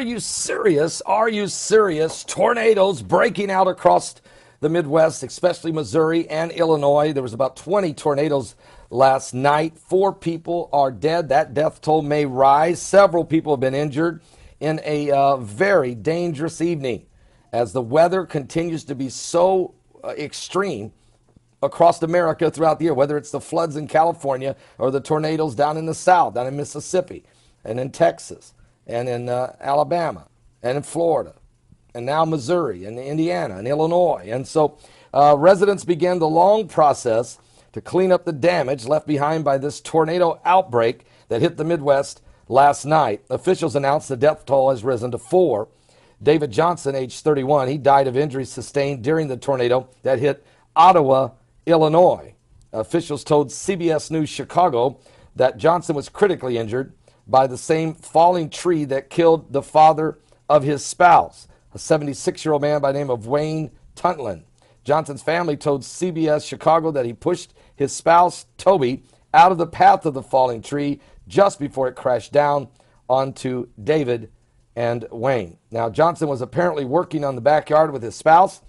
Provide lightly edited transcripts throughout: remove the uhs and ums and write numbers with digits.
you serious? Are you serious? Tornadoes breaking out across the Midwest, especially Missouri and Illinois. There was about 20 tornadoes last night. 4 people are dead. That death toll may rise. Several people have been injured in a very dangerous evening as the weather continues to be so extreme across America throughout the year, whether it's the floods in California or the tornadoes down in the South, down in Mississippi and in Texas and in Alabama and in Florida and now Missouri and Indiana and Illinois. And so residents began the long process to clean up the damage left behind by this tornado outbreak that hit the Midwest last night. Officials announced the death toll has risen to 4. David Johnson, age 31, he died of injuries sustained during the tornado that hit Ottawa, Illinois. Officials told CBS News Chicago that Johnson was critically injured by the same falling tree that killed the father of his spouse, a 76-year-old man by the name of Wayne Tuntlin. Johnson's family told CBS Chicago that he pushed his spouse, Toby, out of the path of the falling tree just before it crashed down onto David and Wayne. Now, Johnson was apparently working on the backyard with his spouse,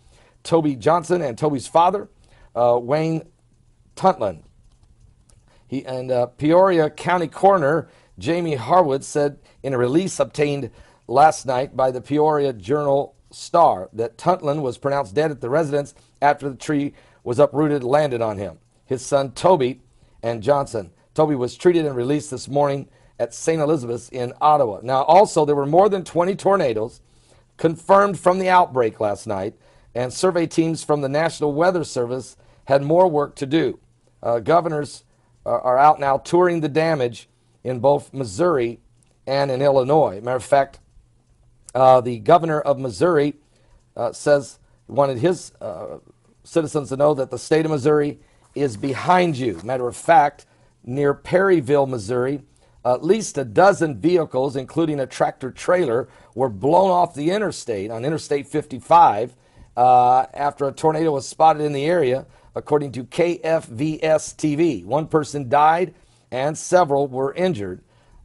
Toby Johnson, and Toby's father, Wayne Tuntlin. Peoria County Coroner Jamie Harwood said in a release obtained last night by the Peoria Journal-Star that Tuntlin was pronounced dead at the residence after the tree was uprooted and landed on him. His son Toby and Johnson. Toby was treated and released this morning at St. Elizabeth's in Ottawa. Now, also, there were more than 20 tornadoes confirmed from the outbreak last night, and survey teams from the National Weather Service had more work to do. Governors are out now touring the damage in both Missouri and in Illinois. Matter of fact, the governor of Missouri says wanted his citizens to know that the state of Missouri is behind you. Matter of fact, near Perryville, Missouri, at least a dozen vehicles, including a tractor trailer, were blown off the interstate on Interstate 55 after a tornado was spotted in the area, according to KFVS TV. One person died and several were injured.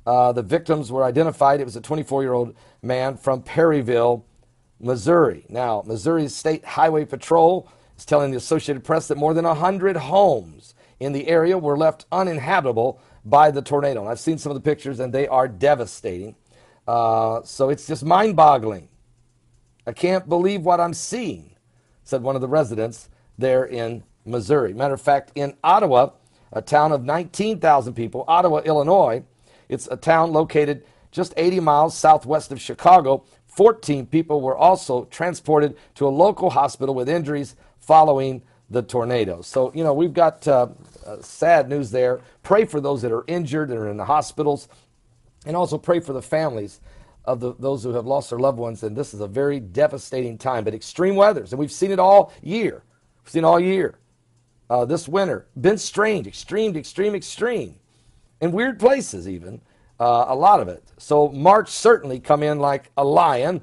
The victims were identified. It was a 24-year-old man from Perryville, Missouri. Now, Missouri's State Highway Patrol is telling the Associated Press that more than 100 homes in the area were left uninhabitable by the tornado. And I've seen some of the pictures, and they are devastating. So it's just mind-boggling. I can't believe what I'm seeing, said one of the residents there in Missouri. Matter of fact, in Ottawa, a town of 19,000 people, Ottawa, Illinois, it's a town located just 80 miles southwest of Chicago. 14 people were also transported to a local hospital with injuries following the tornado. So, you know, we've got sad news there. Pray for those that are injured, that are in the hospitals, and also pray for the families of those who have lost their loved ones. And this is a very devastating time, but extreme weathers, and we've seen it all year. We've seen it all year. This winter, been strange, extreme, in weird places even, a lot of it. So March certainly come in like a lion,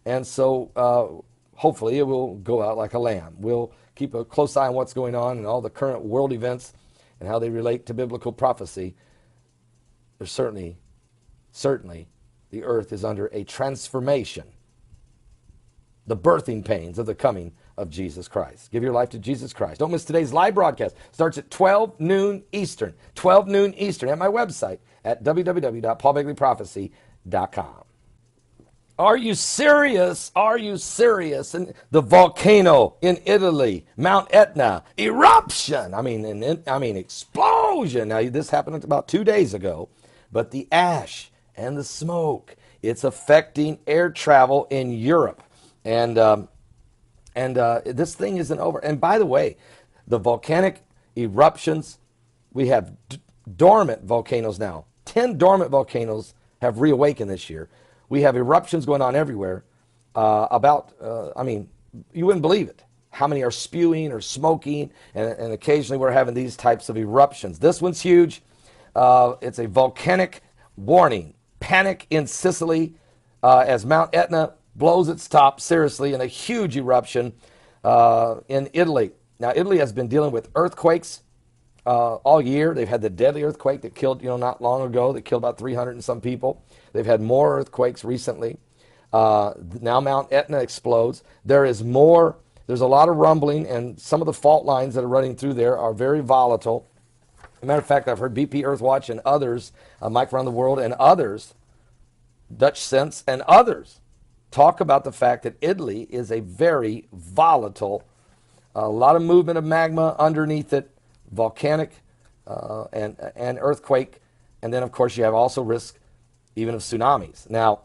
and so hopefully it will go out like a lamb. We'll keep a close eye on what's going on and all the current world events and how they relate to biblical prophecy. There's certainly, the earth is under a transformation, the birthing pains of the coming of Jesus Christ. Give your life to Jesus Christ. Don't miss today's live broadcast. Starts at 12 noon Eastern. 12 noon Eastern at my website at www.paulbegleyprophecy.com. Are you serious? Are you serious? And the volcano in Italy, Mount Etna, eruption. I mean, explosion. Now, this happened about 2 days ago, but the ash and the smoke, it's affecting air travel in Europe. And this thing isn't over. And by the way, the volcanic eruptions, we have dormant volcanoes now. 10 dormant volcanoes have reawakened this year. We have eruptions going on everywhere. You wouldn't believe it. How many are spewing or smoking, and occasionally we're having these types of eruptions. This one's huge. It's a volcanic warning. Panic in Sicily as Mount Etna blows its top, seriously, in a huge eruption in Italy. Now, Italy has been dealing with earthquakes all year. They've had the deadly earthquake that killed, not long ago, that killed about 300 and some people. They've had more earthquakes recently. Now Mount Etna explodes. There's a lot of rumbling, and some of the fault lines that are running through there are very volatile. As a matter of fact, I've heard BP Earthwatch and others, Mike Around the World and others, Dutch Sense and others, talk about the fact that Italy is a very volatile, a lot of movement of magma underneath it, volcanic and earthquake, and then of course you have also risk even of tsunamis. Now,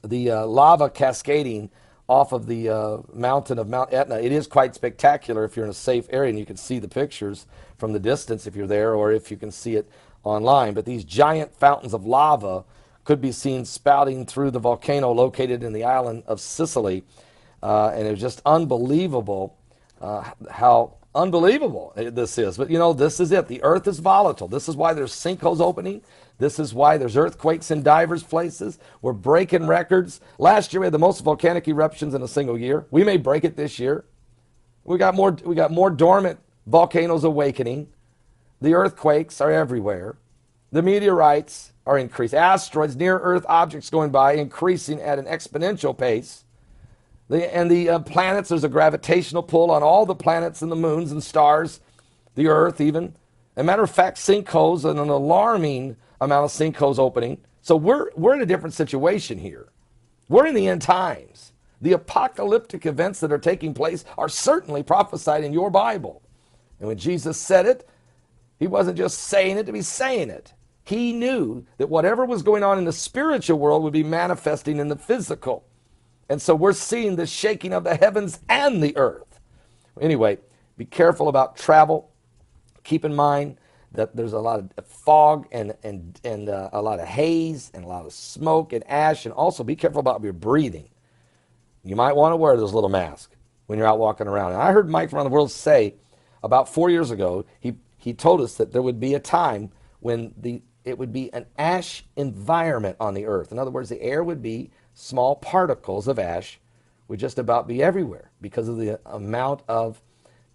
the lava cascading off of the mountain of Mount Etna, it is quite spectacular if you're in a safe area and you can see the pictures from the distance if you're there, or if you can see it online. But these giant fountains of lava could be seen spouting through the volcano located in the island of Sicily. And it was just unbelievable how unbelievable this is. But you know, this is it. The earth is volatile. This is why there's sinkholes opening. This is why there's earthquakes in divers places. We're breaking records. Last year we had the most volcanic eruptions in a single year. We may break it this year. We got more dormant volcanoes awakening. The earthquakes are everywhere. The meteorites are increasing. Asteroids, near Earth objects going by, increasing at an exponential pace. The planets, there's a gravitational pull on all the planets and the moons and stars, the Earth even. As a matter of fact, sinkholes, and an alarming amount of sinkholes opening. So we're in a different situation here. We're in the end times. The apocalyptic events that are taking place are certainly prophesied in your Bible. And when Jesus said it, he wasn't just saying it to be saying it. He knew that whatever was going on in the spiritual world would be manifesting in the physical. And so we're seeing the shaking of the heavens and the earth. Anyway, be careful about travel. Keep in mind that there's a lot of fog and a lot of haze and a lot of smoke and ash. And also be careful about your breathing. You might want to wear those little masks when you're out walking around. And I heard Mike Around the World say about 4 years ago, he told us that there would be a time when it would be an ash environment on the earth. In other words, the air would be small particles of ash, would just about be everywhere because of the amount of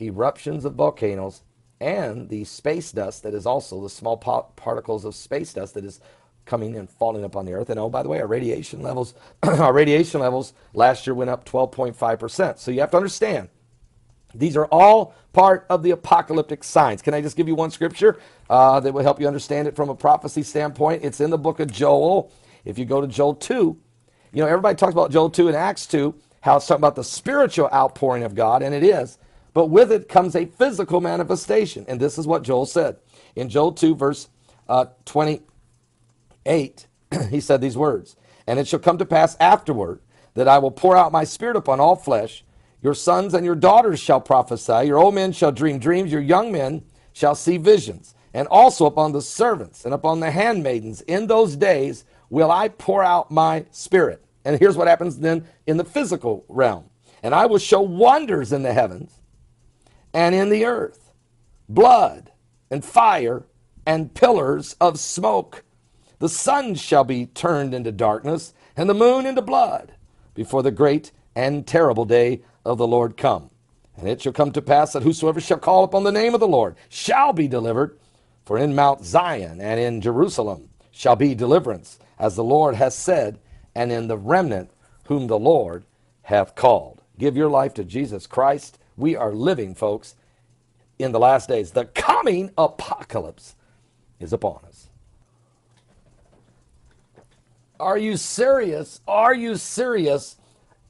eruptions of volcanoes and the space dust that is also the small particles of space dust that is coming and falling up on the earth. And oh, by the way, our radiation levels last year went up 12.5%. So you have to understand, these are all part of the apocalyptic signs. Can I just give you one scripture that will help you understand it from a prophecy standpoint? It's in the book of Joel. If you go to Joel 2, you know, everybody talks about Joel 2 and Acts 2, how it's talking about the spiritual outpouring of God, and it is. But with it comes a physical manifestation. And this is what Joel said. In Joel 2, verse 28, he said these words, "And it shall come to pass afterward that I will pour out my spirit upon all flesh. Your sons and your daughters shall prophesy. Your old men shall dream dreams. Your young men shall see visions. And also upon the servants and upon the handmaidens in those days will I pour out my spirit." And here's what happens then in the physical realm. "And I will show wonders in the heavens and in the earth, blood and fire and pillars of smoke. The sun shall be turned into darkness and the moon into blood before the great and terrible day of the Lord come. And it shall come to pass that whosoever shall call upon the name of the Lord shall be delivered. For in Mount Zion and in Jerusalem shall be deliverance, as the Lord has said, and in the remnant whom the Lord hath called." Give your life to Jesus Christ. We are living, folks, in the last days. The coming apocalypse is upon us. Are you serious? Are you serious?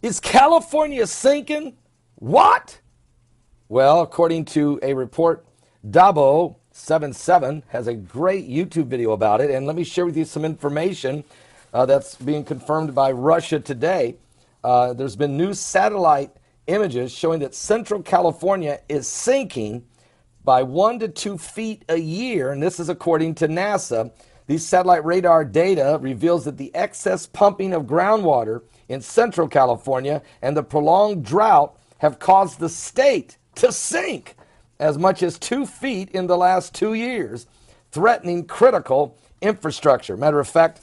Is California sinking? What? Well, according to a report, Dabo77 has a great YouTube video about it. And let me share with you some information that's being confirmed by Russia today. There's been new satellite images showing that Central California is sinking by 1 to 2 feet a year. And this is according to NASA. These satellite radar data reveals that the excess pumping of groundwater in Central California and the prolonged drought have caused the state to sink as much as 2 feet in the last 2 years, threatening critical infrastructure. Matter of fact,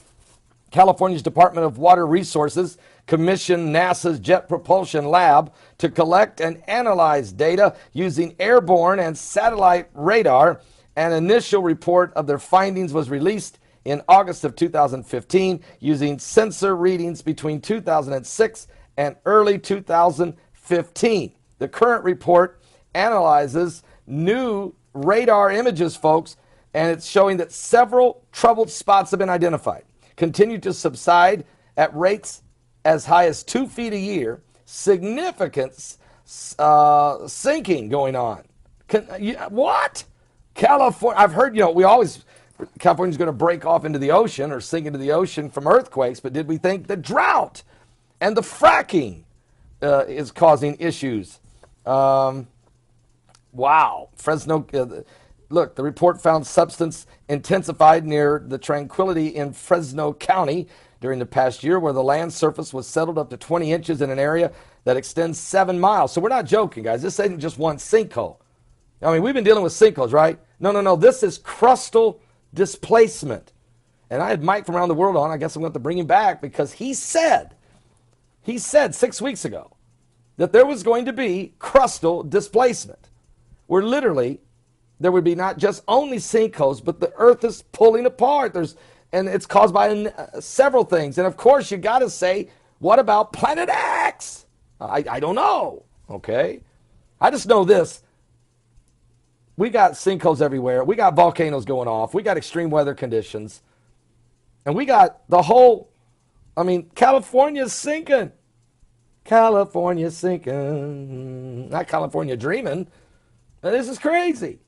California's Department of Water Resources commissioned NASA's Jet Propulsion Lab to collect and analyze data using airborne and satellite radar. An initial report of their findings was released in August of 2015 using sensor readings between 2006 and early 2015. The current report analyzes new radar images, folks, and it's showing that several troubled spots have been identified, continue to subside at rates as high as 2 feet a year, significant sinking going on. What? California, I've heard, California's going to break off into the ocean or sink into the ocean from earthquakes, but did we think the drought and the fracking is causing issues? Wow. Fresno, look, the report found substance intensified near the Tranquility in Fresno County during the past year, where the land surface was settled up to 20 inches in an area that extends 7 miles. So we're not joking, guys. This isn't just one sinkhole. I mean, we've been dealing with sinkholes, right? No. This is crustal displacement. And I had Mike from around the world on. I guess I'm going to have to bring him back because he said 6 weeks ago that there was going to be crustal displacement, where literally there would be not just only sinkholes, but the earth is pulling apart. And it's caused by several things. And of course, you got to say, what about Planet X? I don't know, okay? I just know this. We got sinkholes everywhere. We got volcanoes going off. We got extreme weather conditions. And we got California's sinking. California's sinking. Not California dreaming. Now, this is crazy.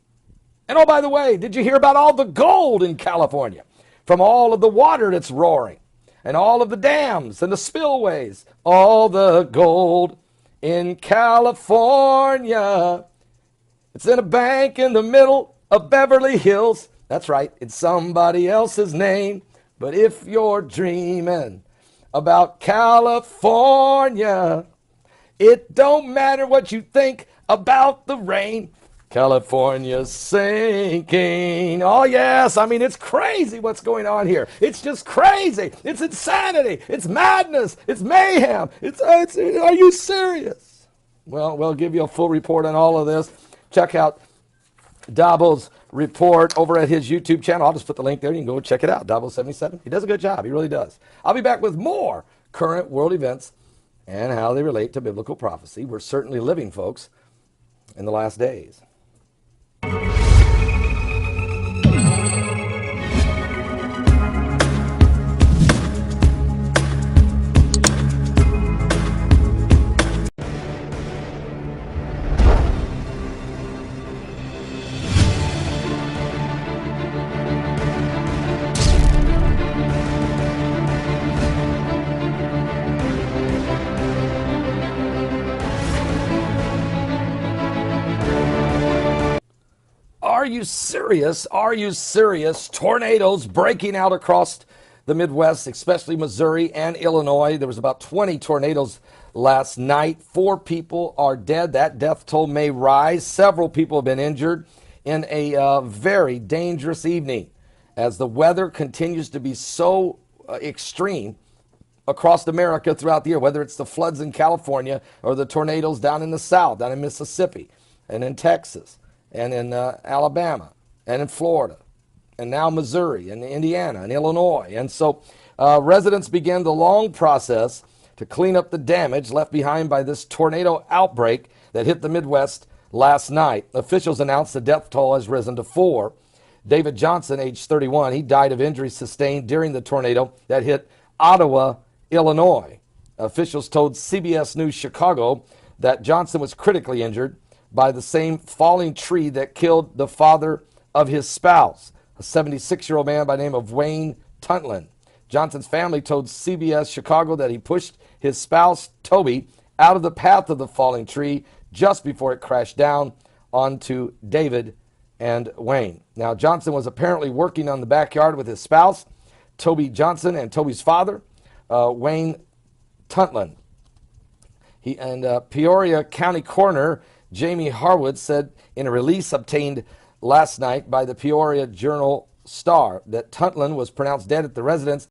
And oh, by the way, did you hear about all the gold in California? From all of the water that's roaring, and all of the dams and the spillways, all the gold in California. It's in a bank in the middle of Beverly Hills. That's right, it's somebody else's name. But if you're dreaming about California, it don't matter what you think about the rain. California's sinking. Oh, yes. It's crazy what's going on here. It's just crazy. It's insanity. It's madness. It's mayhem. Are you serious? Well, we'll give you a full report on all of this. Check out Dabo's report over at his YouTube channel. I'll just put the link there. You can go check it out. Dabo77. He does a good job. He really does. I'll be back with more current world events and how they relate to biblical prophecy. We're certainly living, folks, in the last days. Are you serious? Are you serious? Tornadoes breaking out across the Midwest, especially Missouri and Illinois. There was about 20 tornadoes last night. 4 people are dead. That death toll may rise. Several people have been injured in a very dangerous evening as the weather continues to be so extreme across America throughout the year, whether it's the floods in California or the tornadoes down in the South, down in Mississippi and in Texas, and in Alabama, and in Florida, and now Missouri, and Indiana, and Illinois. And so residents began the long process to clean up the damage left behind by this tornado outbreak that hit the Midwest last night. Officials announced the death toll has risen to 4. David Johnson, age 31, he died of injuries sustained during the tornado that hit Ottawa, Illinois. Officials told CBS News Chicago that Johnson was critically injured by the same falling tree that killed the father of his spouse, a 76-year-old man by the name of Wayne Tuntlin. Johnson's family told CBS Chicago that he pushed his spouse, Toby, out of the path of the falling tree just before it crashed down onto David and Wayne. Now, Johnson was apparently working on the backyard with his spouse, Toby Johnson, and Toby's father, Wayne Tuntlin. Peoria County Coroner Jamie Harwood said in a release obtained last night by the Peoria Journal-Star that Tuntlin was pronounced dead at the residence